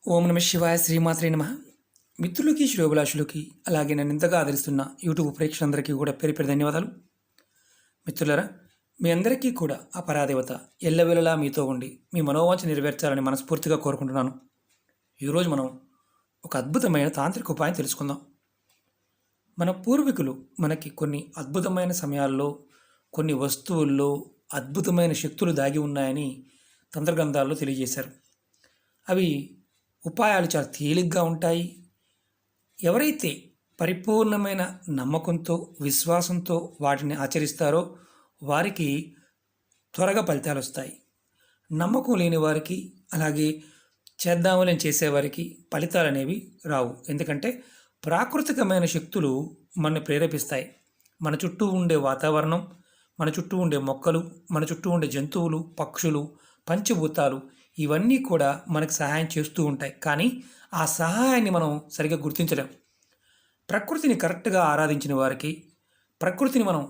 ఓం నమ శివాయ శ్రీమాత్రే నమ. మిత్రులకి శ్రేయోభిలాషులకి అలాగే నన్ను ఇంతగా ఆదరిస్తున్న యూట్యూబ్ ప్రేక్షకులందరికీ కూడా పేరు పేరు ధన్యవాదాలు. మిత్రులారా, మీ అందరికీ కూడా ఆ పరాదేవత ఎల్లవేళలా మీతో ఉండి మీ మనోవాంఛ నెరవేర్చాలని మనస్ఫూర్తిగా కోరుకుంటున్నాను. ఈరోజు మనం ఒక అద్భుతమైన తాంత్రిక ఉపాయం తెలుసుకుందాం. మన పూర్వీకులు మనకి కొన్ని అద్భుతమైన సమయాల్లో కొన్ని వస్తువుల్లో అద్భుతమైన శక్తులు దాగి ఉన్నాయని తంత్రగ్రంథాల్లో తెలియజేశారు. అవి ఉపాయాలు చాలా తేలిగ్గా ఉంటాయి. ఎవరైతే పరిపూర్ణమైన నమ్మకంతో విశ్వాసంతో వాటిని ఆచరిస్తారో వారికి త్వరగా ఫలితాలు వస్తాయి. నమ్మకం లేని వారికి అలాగే చేద్దామని చేసేవారికి ఫలితాలు అనేవి రావు. ఎందుకంటే ప్రాకృతికమైన శక్తులు మనల్ని ప్రేరేపిస్తాయి. మన చుట్టూ ఉండే వాతావరణం, మన చుట్టూ ఉండే మొక్కలు, మన చుట్టూ ఉండే జంతువులు, పక్షులు, పంచభూతాలు ఇవన్నీ కూడా మనకు సహాయం చేస్తూ ఉంటాయి. కానీ ఆ సహాయాన్ని మనం సరిగ్గా గుర్తించలేం. ప్రకృతిని కరెక్ట్గా ఆరాధించిన వారికి ప్రకృతిని మనం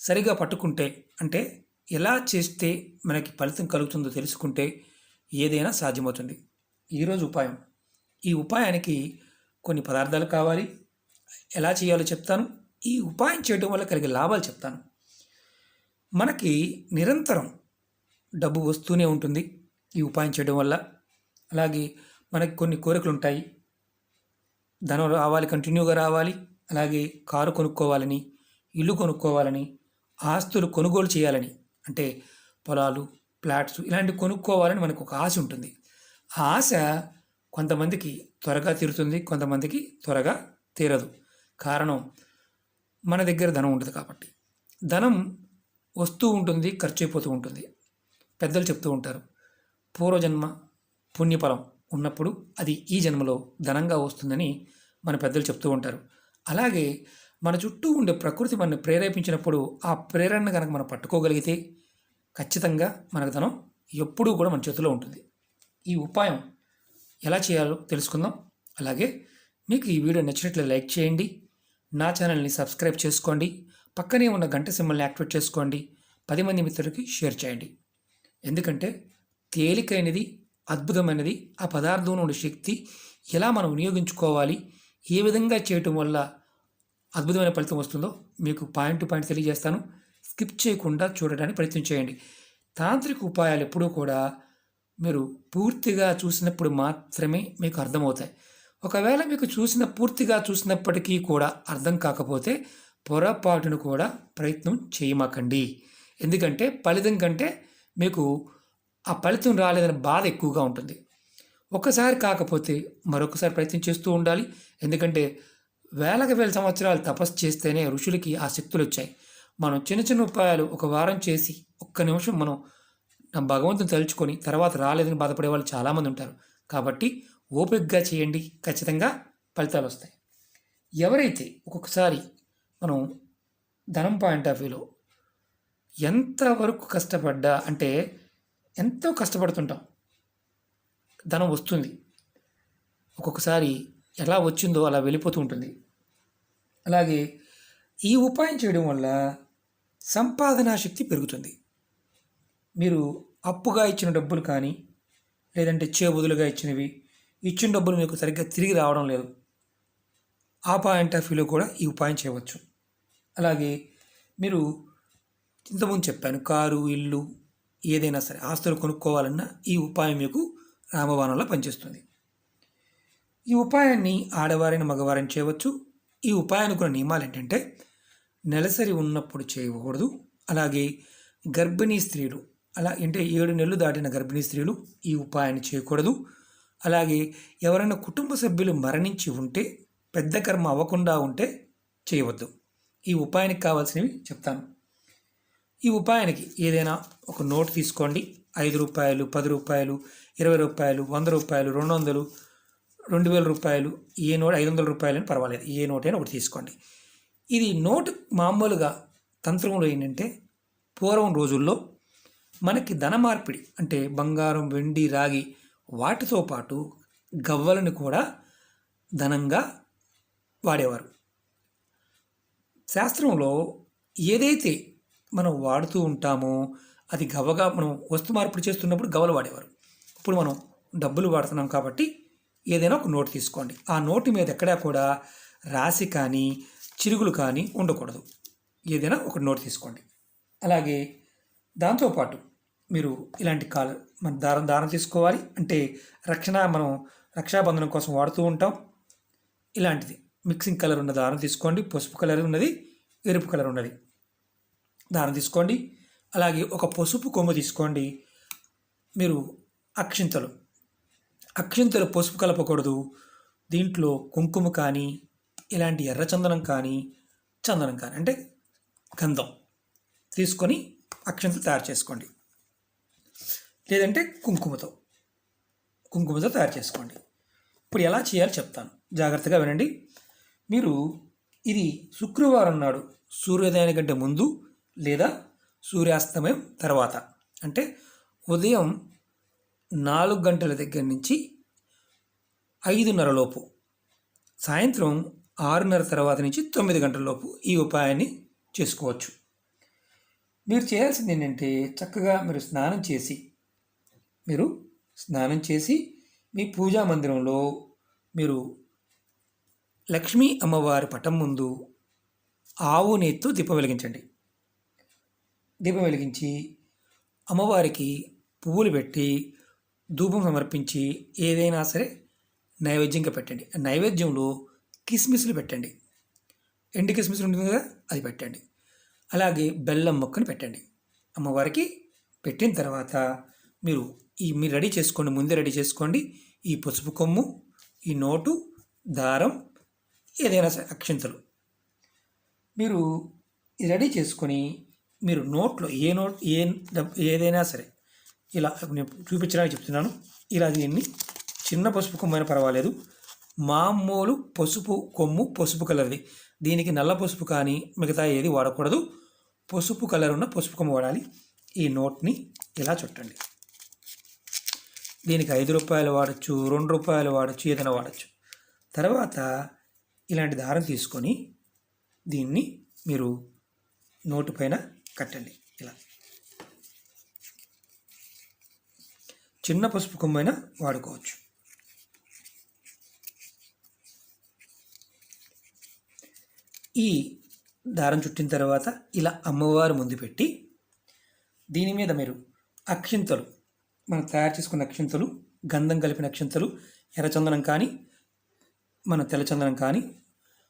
సరిగా పట్టుకుంటే, అంటే ఎలా చేస్తే మనకి ఫలితం కలుగుతుందో తెలుసుకుంటే ఏదైనా సాధ్యమవుతుంది. ఈరోజు ఉపాయం, ఈ ఉపాయానికి కొన్ని పదార్థాలు కావాలి. ఎలా చేయాలో చెప్తాను. ఈ ఉపాయం చేయడం వల్ల కలిగే లాభాలు చెప్తాను. మనకి నిరంతరం డబ్బు వస్తూనే ఉంటుంది ఈ ఉపాయం చేయడం వల్ల. అలాగే మనకి కొన్ని కోరికలు ఉంటాయి. ధనం రావాలి, కంటిన్యూగా రావాలి. అలాగే కారు కొనుక్కోవాలని, ఇల్లు కొనుక్కోవాలని, ఆస్తులు కొనుగోలు చేయాలని, అంటే పొలాలు, ఫ్లాట్స్ ఇలాంటివి కొనుక్కోవాలని మనకు ఒక ఆశ ఉంటుంది. ఆ ఆశ కొంతమందికి త్వరగా తీరుతుంది, కొంతమందికి త్వరగా తీరదు. కారణం మన దగ్గర ధనం ఉంటుంది కాబట్టి. ధనం వస్తూ ఉంటుంది, ఖర్చు అయిపోతూ ఉంటుంది. పెద్దలు చెప్తూ ఉంటారు, పూర్వజన్మ పుణ్యఫలం ఉన్నప్పుడు అది ఈ జన్మలో ధనంగా వస్తుందని మన పెద్దలు చెప్తూ ఉంటారు. అలాగే మన చుట్టూ ఉండే ప్రకృతి మనల్ని ప్రేరేపించినప్పుడు ఆ ప్రేరణ కనుక మనం పట్టుకోగలిగితే ఖచ్చితంగా మనకు ధనం ఎప్పుడూ కూడా మన చేతిలో ఉంటుంది. ఈ ఉపాయం ఎలా చేయాలో తెలుసుకుందాం. అలాగే మీకు ఈ వీడియో నచ్చినట్లు లైక్ చేయండి, నా ఛానల్ని సబ్స్క్రైబ్ చేసుకోండి, పక్కనే ఉన్న గంట సింబల్ని యాక్టివేట్ చేసుకోండి, 10 మంది మిత్రులకి షేర్ చేయండి. ఎందుకంటే తేలికైనది, అద్భుతమైనది ఆ పదార్థం నుండి శక్తి ఎలా మనం వినియోగించుకోవాలి, ఏ విధంగా చేయటం వల్ల అద్భుతమైన ఫలితం వస్తుందో మీకు పాయింట్ టు పాయింట్ తెలియజేస్తాను. స్కిప్ చేయకుండా చూడడానికి ప్రయత్నం చేయండి. తాంత్రిక ఉపాయాలు ఎప్పుడూ కూడా మీరు పూర్తిగా చూసినప్పుడు మాత్రమే మీకు అర్థమవుతాయి. ఒకవేళ మీకు పూర్తిగా చూసినప్పటికీ కూడా అర్థం కాకపోతే పొరపాటును కూడా ప్రయత్నం చేయమాకండి. ఎందుకంటే ఫలితం కంటే మీకు ఆ ఫలితం రాలేదనే బాధ ఎక్కువగా ఉంటుంది. ఒక్కసారి కాకపోతే మరొకసారి ప్రయత్నం చేస్తూ ఉండాలి. ఎందుకంటే వేల సంవత్సరాలు తపస్సు చేస్తేనే ఋషులకి ఆ శక్తులు వచ్చాయి. మనం చిన్న చిన్న ఉపాయాలు ఒక వారం చేసి ఒక్క నిమిషం మనం భగవంతుని తలుచుకొని తర్వాత రాలేదని బాధపడే వాళ్ళు చాలామంది ఉంటారు. కాబట్టి ఓపికగా చేయండి, ఖచ్చితంగా ఫలితాలు వస్తాయి. ఎవరైతే ఒక్కొక్కసారి మనం ధనం పాయింట్ ఆఫ్ వ్యూలో ఎంతవరకు కష్టపడ్డా, అంటే ఎంతో కష్టపడుతుంటాం, ధనం వస్తుంది, ఒక్కొక్కసారి ఎలా వచ్చిందో అలా వెళ్ళిపోతూ ఉంటుంది. అలాగే ఈ ఉపాయం చేయడం వల్ల సంపాదనా శక్తి పెరుగుతుంది. మీరు అప్పుగా ఇచ్చిన డబ్బులు కానీ లేదంటే చేబుదులుగా ఇచ్చిన డబ్బులు మీకు సరిగ్గా తిరిగి రావడం లేదు, ఆ పాయింట్ ఆఫ్ వ్యూలో కూడా ఈ ఉపాయం చేయవచ్చు. అలాగే మీరు ఇంతకుముందు చెప్పాను, కారు, ఇల్లు ఏదైనా సరే ఆస్తులు కొనుక్కోవాలన్నా ఈ ఉపాయం మీకు రామబాణంలా పనిచేస్తుంది. ఈ ఉపాయాన్ని ఆడవారైన మగవారైన చేయవచ్చు. ఈ ఉపాయానికి ఉన్న నియమాలు ఏంటంటే నెలసరి ఉన్నప్పుడు చేయకూడదు. అలాగే గర్భిణీ స్త్రీలు, అలా అంటే 7 నెలలు దాటిన గర్భిణీ స్త్రీలు ఈ ఉపాయాన్ని చేయకూడదు. అలాగే ఎవరైనా కుటుంబ సభ్యులు మరణించి ఉంటే, పెద్ద కర్మ అవ్వకుండా ఉంటే చేయవద్దు. ఈ ఉపాయానికి కావాల్సినవి చెప్తాను. ఈ ఉపాయానికి ఏదైనా ఒక నోట్ తీసుకోండి. 5 రూపాయలు, 10 రూపాయలు, 20 రూపాయలు, 100 రూపాయలు, 200, 2000 రూపాయలు, ఏ నోట్ 500 రూపాయలని పర్వాలేదు, ఏ నోట్ అయినా ఒకటి తీసుకోండి. ఇది నోటు మామూలుగా తంత్రంలో ఏంటంటే పూర్వం రోజుల్లో మనకి ధన మార్పిడి అంటే బంగారం, వెండి, రాగి వాటితో పాటు గవ్వలను కూడా ధనంగా వాడేవారు. శాస్త్రంలో ఏదైతే మనం వాడుతూ ఉంటామో అది గవ్వగా మనం వస్తు మార్పిడి చేస్తున్నప్పుడు గవ్వలు వాడేవారు. ఇప్పుడు మనం డబ్బులు వాడుతున్నాం కాబట్టి ఏదైనా ఒక నోటు తీసుకోండి. ఆ నోటు మీద ఎక్కడా కూడా రాశి కానీ చిరుగులు కానీ ఉండకూడదు. ఏదైనా ఒక నోటు తీసుకోండి. అలాగే దాంతోపాటు మీరు ఇలాంటి మన దారం తీసుకోవాలి. అంటే మనం రక్షాబంధనం కోసం వాడుతూ ఉంటాం. ఇలాంటిది మిక్సింగ్ కలర్ ఉన్న దారం తీసుకోండి. పసుపు కలర్ ఉన్నది, ఎరుపు కలర్ ఉన్నది దారం తీసుకోండి. అలాగే ఒక పసుపు కొమ్ము తీసుకోండి. మీరు అక్షింతలు పసుపు కలపకూడదు. దీంట్లో కుంకుమ కానీ ఇలాంటి ఎర్రచందనం కానీ చందనం కానీ అంటే గంధం తీసుకొని అక్షింతలు తయారు చేసుకోండి. లేదంటే కుంకుమతో తయారు చేసుకోండి. ఇప్పుడు ఎలా చేయాలో చెప్తాను, జాగ్రత్తగా వినండి. మీరు ఇది శుక్రవారం నాడు సూర్యోదయానికంటే ముందు లేదా సూర్యాస్తమయం తర్వాత, అంటే ఉదయం 4 గంటల దగ్గర నుంచి 5:30 లోపు, సాయంత్రం 6:30 తర్వాత నుంచి 9 గంటల లోపు ఈ ఉపాయాన్ని చేసుకోవచ్చు. మీరు చేయాల్సింది ఏంటంటే చక్కగా మీరు స్నానం చేసి మీ పూజా మందిరంలో మీరు లక్ష్మీ అమ్మవారి పటం ముందు ఆవు నెయ్యితో దీపం వెలిగించండి. దీపం వెలిగించి అమ్మవారికి పువ్వులు పెట్టి ధూపం సమర్పించి ఏదైనా సరే నైవేద్యంగా పెట్టండి. నైవేద్యంలో కిస్మిస్లు పెట్టండి. ఎండు కిస్మిస్లు ఉంటుంది కదా, అది పెట్టండి. అలాగే బెల్లం ముక్కను పెట్టండి. అమ్మవారికి పెట్టిన తర్వాత మీరు ముందే రెడీ చేసుకోండి. ఈ పసుపు కొమ్ము, ఈ నోటు, దారం, ఏదైనా సరే అక్షింతలు మీరు ఇది రెడీ చేసుకొని మీరు నోట్లో ఏదైనా సరే ఇలా నేను చూపించడానికి చెప్తున్నాను. ఇలా దీన్ని చిన్న పసుపు కొమ్ము అయినా పర్వాలేదు, మామూలు పసుపు కొమ్ము, పసుపు కలర్ది. దీనికి నల్ల పసుపు కానీ మిగతా ఏది వాడకూడదు. పసుపు కలర్ ఉన్న పసుపు కొమ్ము వాడాలి. ఈ నోట్ని ఇలా చుట్టండి. దీనికి 5 రూపాయలు వాడచ్చు, 2 రూపాయలు వాడచ్చు, ఏదైనా వాడచ్చు. తర్వాత ఇలాంటి దారం తీసుకొని దీన్ని మీరు నోటు పైన కట్టండి. ఇలా చిన్న పసుపు కొమ్మైనా వాడుకోవచ్చు. ఈ దారం చుట్టిన తర్వాత ఇలా అమ్మవారు ముందు పెట్టి దీని మీద మీరు అక్షింతలు, మనం తయారు చేసుకున్న అక్షింతలు, గంధం కలిపిన అక్షింతలు, ఎర్రచందనం కానీ మన తెల్లచందనం కానీ,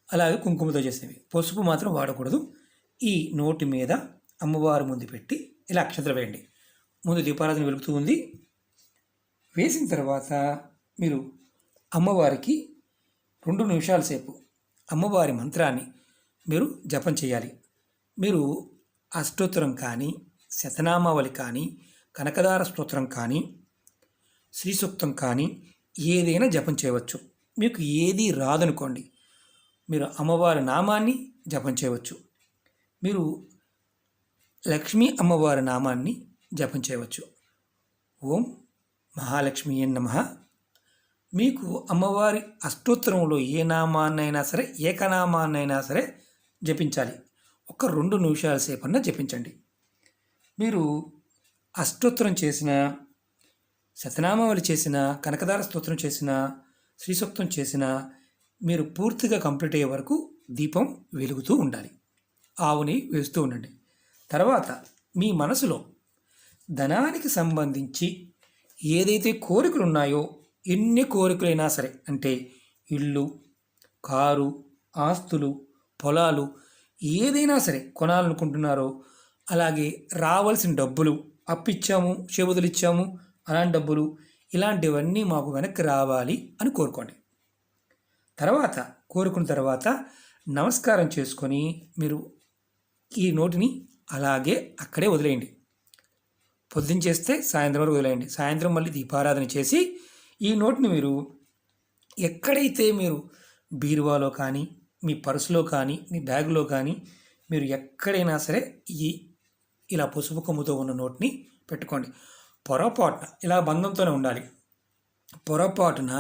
అలాగే కుంకుమతో చేసేవి, పసుపు మాత్రం వాడకూడదు. ఈ నోటి మీద అమ్మవారు ముందు పెట్టి ఇలా అక్షంతలు వేయండి. ముందు దీపారాధన వెలుగుతూ ఉంది. వేసిన తర్వాత మీరు అమ్మవారికి 2 నిమిషాల సేపు అమ్మవారి మంత్రాన్ని మీరు జపం చేయాలి. మీరు అష్టోత్తరం కానీ, శతనామావళి కానీ, కనకదార స్తోత్రం కానీ, శ్రీ సూక్తం కానీ ఏదైనా జపం చేయవచ్చు. మీకు ఏది రాదనుకోండి, మీరు అమ్మవారి నామాన్ని జపం చేయవచ్చు. మీరు లక్ష్మీ అమ్మవారి నామాన్ని జపం చేయవచ్చు. ఓం మహాలక్ష్మి నమః. మీకు అమ్మవారి అష్టోత్తరంలో ఏ నామాన్నైనా సరే, ఏకనామాన్నైనా సరే జపించాలి. ఒక 2 నిమిషాల సేపన్నా జపించండి. మీరు అష్టోత్తరం చేసిన, శతనామావళి చేసిన, కనకదార స్తోత్రం చేసిన, శ్రీ సూక్తం చేసిన, మీరు పూర్తిగా కంప్లీట్ అయ్యే వరకు దీపం వెలుగుతూ ఉండాలి. ఆవుని వేస్తూ ఉండండి. తర్వాత మీ మనసులో ధనానికి సంబంధించి ఏదైతే కోరికలు ఉన్నాయో, ఎన్ని కోరికలైనా సరే, అంటే ఇల్లు, కారు, ఆస్తులు, పొలాలు ఏదైనా సరే కొనాలనుకుంటున్నారో, అలాగే రావాల్సిన డబ్బులు, అప్పిచ్చాము, చెబుదలు ఇచ్చాము, అలాంటి డబ్బులు, ఇలాంటివన్నీ మాకు వెనక్కి రావాలి అని కోరుకోండి. తర్వాత కోరుకున్న తర్వాత నమస్కారం చేసుకొని మీరు ఈ నోటిని అలాగే అక్కడే వదిలేయండి. పొద్దున్న చేస్తే సాయంత్రం వరకు వదిలేయండి. సాయంత్రం మళ్ళీ దీపారాధన చేసి ఈ నోటిని మీరు ఎక్కడైతే మీరు బీరువాలో కానీ, మీ పర్సులో కానీ, మీ బ్యాగులో కానీ, మీరు ఎక్కడైనా సరే ఇలా పసుపు కొమ్ముతో ఉన్న నోట్ని పెట్టుకోండి. పొరపాటున ఇలా బంధంతోనే ఉండాలి. పొరపాటున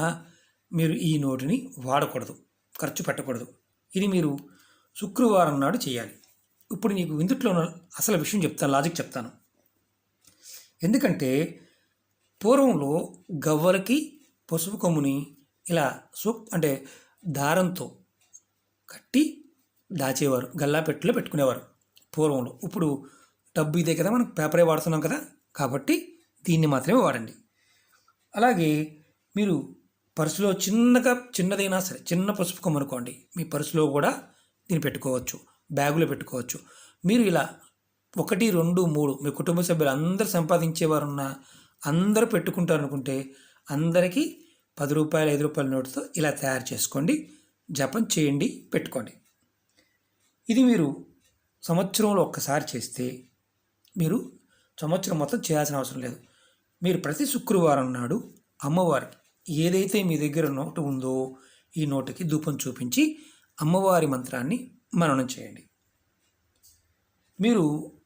మీరు ఈ నోటిని వాడకూడదు, ఖర్చు పెట్టకూడదు. ఇది మీరు శుక్రవారం నాడు చేయాలి. ఇప్పుడు నీకు ఇందుట్లో అసలు విషయం చెప్తాను, లాజిక్ చెప్తాను. ఎందుకంటే పూర్వంలో గవ్వలకి పసుపు కొమ్ముని ఇలా అంటే దారంతో కట్టి దాచేవారు, గల్లాపెట్టులో పెట్టుకునేవారు పూర్వంలో. ఇప్పుడు డబ్బు ఇదే కదా, మనం పేపరే వాడుతున్నాం కదా, కాబట్టి దీన్ని మాత్రమే వాడండి. అలాగే మీరు పర్సులో చిన్నదైనా సరే చిన్న పసుపు కొమ్మ అనుకోండి, మీ పర్సులో కూడా దీన్ని పెట్టుకోవచ్చు, బ్యాగులో పెట్టుకోవచ్చు. మీరు ఇలా 1, 2, 3 మీ కుటుంబ సభ్యులు అందరూ సంపాదించేవారున్న అందరూ పెట్టుకుంటారు అనుకుంటే అందరికీ 10 రూపాయలు 5 రూపాయల నోటుతో ఇలా తయారు చేసుకోండి, జపం చేయండి, పెట్టుకోండి. ఇది మీరు సంవత్సరంలో ఒక్కసారి చేస్తే మీరు సంవత్సరం మొత్తం చేయాల్సిన అవసరం లేదు. మీరు ప్రతి శుక్రవారం నాడు అమ్మవారికి ఏదైతే మీ దగ్గర నోటు ఉందో ఈ నోటుకి ధూపం చూపించి అమ్మవారి మంత్రాన్ని మననం చేయండి. మీరు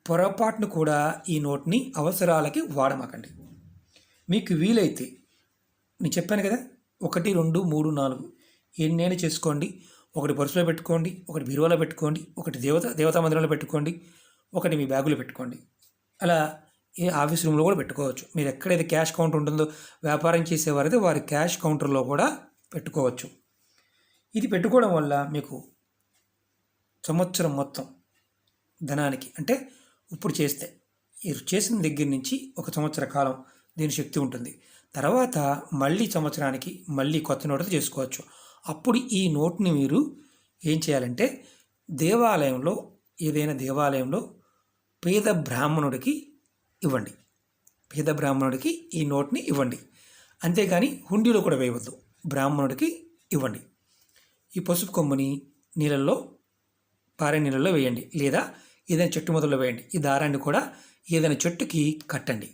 పొరపాటును కూడా ఈ నోట్ని అవసరాలకి వాడమాకండి. మీకు వీలైతే నేను చెప్పాను కదా, 1, 2, 3, 4 ఎన్నైనా చేసుకోండి. ఒకటి పర్సులో పెట్టుకోండి, ఒకటి బీరువాలో పెట్టుకోండి, ఒకటి దేవతా మందిరంలో పెట్టుకోండి, ఒకటి మీ బ్యాగులో పెట్టుకోండి. అలా ఏ ఆఫీస్ రూమ్లో కూడా పెట్టుకోవచ్చు. మీరు ఎక్కడైతే క్యాష్ కౌంటర్ ఉంటుందో వ్యాపారం చేసేవారైతే వారి క్యాష్ కౌంటర్లో కూడా పెట్టుకోవచ్చు. ఇది పెట్టుకోవడం వల్ల మీకు సంవత్సరం మొత్తం ధనానికి, అంటే ఇప్పుడు చేస్తే చేసిన దగ్గర నుంచి 1 సంవత్సర కాలం దీని శక్తి ఉంటుంది. తర్వాత మళ్ళీ సంవత్సరానికి మళ్ళీ కొత్త నోటుతో చేసుకోవచ్చు. అప్పుడు ఈ నోట్ని మీరు ఏం చేయాలంటే దేవాలయంలో, ఏదైనా దేవాలయంలో పేద బ్రాహ్మణుడికి ఇవ్వండి. పేద బ్రాహ్మణుడికి ఈ నోట్ని ఇవ్వండి. అంతేగాని హుండీలో కూడా వేయవద్దు, బ్రాహ్మణుడికి ఇవ్వండి. ఈ పసుపు కొమ్ముని నీళ్ళల్లో, పారే నీళ్ళల్లో వేయండి, లేదా ఏదైనా చెట్టు మొదల్లో వేయండి. ఈ దారాన్ని కూడా ఏదైనా చెట్టుకి కట్టండి,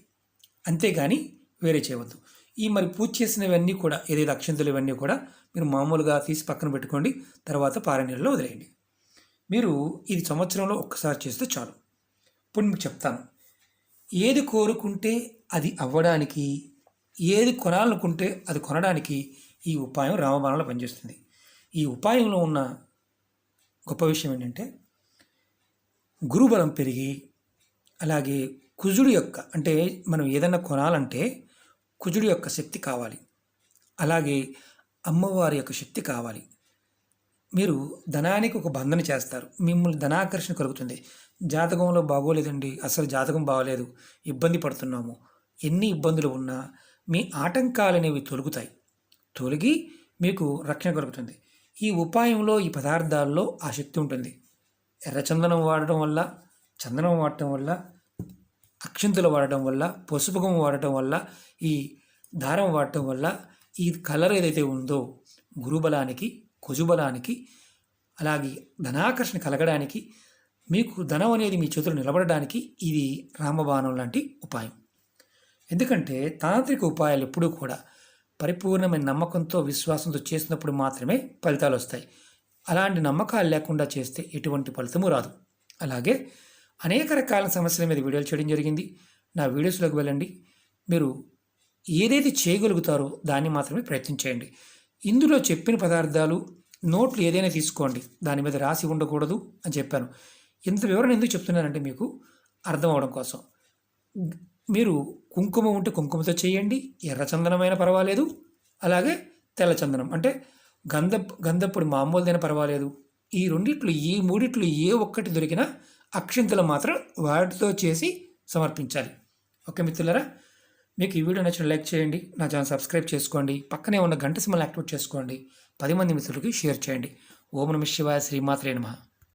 అంతేగాని వేరే చేయవద్దు. ఈ మరి పూజ చేసినవన్నీ కూడా, ఏదైతే అక్షంతలు ఇవన్నీ కూడా మీరు మామూలుగా తీసి పక్కన పెట్టుకోండి, తర్వాత పారే నీళ్ళలో వదిలేయండి. మీరు ఇది సంవత్సరంలో ఒక్కసారి చేస్తే చాలు. ఇప్పుడు మీకు చెప్తాను, ఏది కోరుకుంటే అది అవ్వడానికి, ఏది కొనాలనుకుంటే అది కొనడానికి ఈ ఉపాయం రామబాణంలో పనిచేస్తుంది. ఈ ఉపాయంలో ఉన్న గొప్ప విషయం ఏంటంటే గురుబలం పెరిగి, అలాగే కుజుడు యొక్క, అంటే మనం ఏదైనా కొనాలంటే కుజుడు యొక్క శక్తి కావాలి, అలాగే అమ్మవారి యొక్క శక్తి కావాలి. మీరు ధనానికి ఒక బంధన చేస్తారు, మిమ్మల్ని ధనాకర్షణ కలుగుతుంది. జాతకంలో బాగోలేదండి, అసలు జాతకం బాగోలేదు, ఇబ్బంది పడుతున్నాము, ఎన్ని ఇబ్బందులు ఉన్నా మీ ఆటంకాలు అనేవి తొలగి మీకు రక్షణ కలుగుతుంది. ఈ ఉపాయంలో, ఈ పదార్థాల్లో ఆ శక్తి ఉంటుంది. ఎర్రచందనం వాడటం వల్ల, చందనం వాడటం వల్ల, అక్షింతలు వాడటం వల్ల, పసుపుకం వాడటం వల్ల, ఈ దారం వాడటం వల్ల ఈ కలర్ ఏదైతే ఉందో గురుబలానికి, కుజుబలానికి, అలాగే ధనాకర్షణ కలగడానికి, మీకు ధనం అనేది మీ చేతులు నిలబడడానికి ఇది రామబాణం లాంటి ఉపాయం. ఎందుకంటే తాంత్రిక ఉపాయాలు ఎప్పుడూ కూడా పరిపూర్ణమైన నమ్మకంతో, విశ్వాసంతో చేసినప్పుడు మాత్రమే ఫలితాలు వస్తాయి. అలాంటి నమ్మకాలు లేకుండా చేస్తే ఎటువంటి ఫలితము రాదు. అలాగే అనేక రకాల సమస్యల మీద వీడియోలు చేయడం జరిగింది. నా వీడియోస్లోకి వెళ్ళండి. మీరు ఏదైతే చేయగలుగుతారో దాన్ని మాత్రమే ప్రయత్నించేయండి. ఇందులో చెప్పిన పదార్థాలు, నోట్లు ఏదైనా తీసుకోండి, దాని మీద రాసి ఉండకూడదు అని చెప్పాను. ఇంత వివరణ ఎందుకు చెప్తున్నానంటే మీకు అర్థం అవడం కోసం. మీరు కుంకుమ ఉంటే కుంకుమతో చేయండి, ఎర్రచందనమైనా పర్వాలేదు, అలాగే తెల్లచందనం అంటే గంధപ്പൊడి మామూలుదైనా పర్వాలేదు. ఈ మూడిట్లో ఏ ఒక్కటి దొరికినా అక్షింతలు మాత్రం వాటితో చేసి సమర్పించాలి. ఓకే మిత్రులారా, మీకు ఈ వీడియో నచ్చిన లైక్ చేయండి, నా ఛానల్ సబ్స్క్రైబ్ చేసుకోండి, పక్కనే ఉన్న గంట సింబల్ యాక్టివేట్ చేసుకోండి, 10 మంది మిత్రులకి షేర్ చేయండి. ఓం నమః శివాయ, శ్రీమాత్రే నమః.